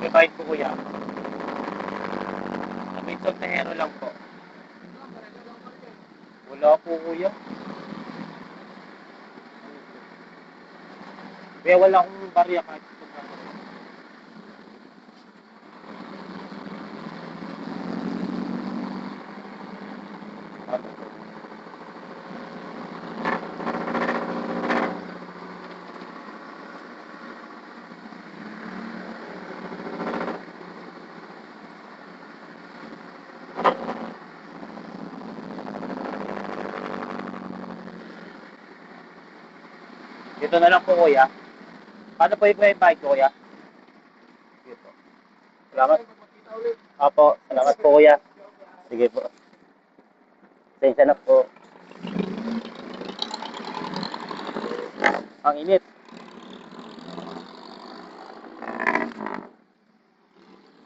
Ibabahid ko kuya. May sombrero lang po. Wala po kuya. Kaya wala akong barya kahit dito na lang po kuya. Paano po yung bike ko kuya? Dito. Salamat. Apo, salamat po kuya. Sige po. Pasensya na po. Ang init.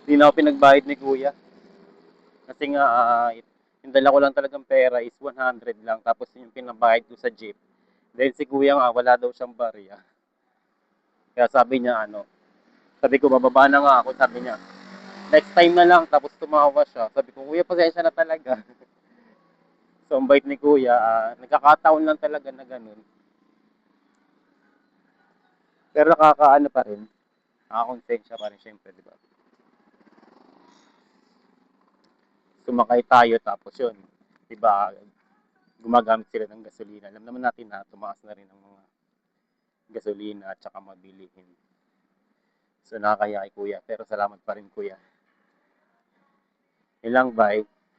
Hindi na ako pinagbayad ni kuya. Kasi nga, yung dala ko lang talagang pera is 100 lang. Tapos yung pinabayad ko sa jeep. Then si kuya nga, wala daw siyang barya. Kaya sabi niya, sabi ko, bababa na nga ako. Sabi niya, next time na lang. Tapos tumawa siya. Sabi ko, kuya, pasensya na talaga. So, ang bait ni kuya, nagkakataon lang talaga na ganun. Pero nakakaano pa rin. Nakakonsensya pa rin, syempre, di ba? Sumakay tayo, tapos yun, di ba, gumagamit sila ng gasolina. Alam naman natin na tumaas na rin ang mga gasolina at saka mabilihin. So, nakakaya kay kuya. Pero salamat pa rin kuya. Ilang bye.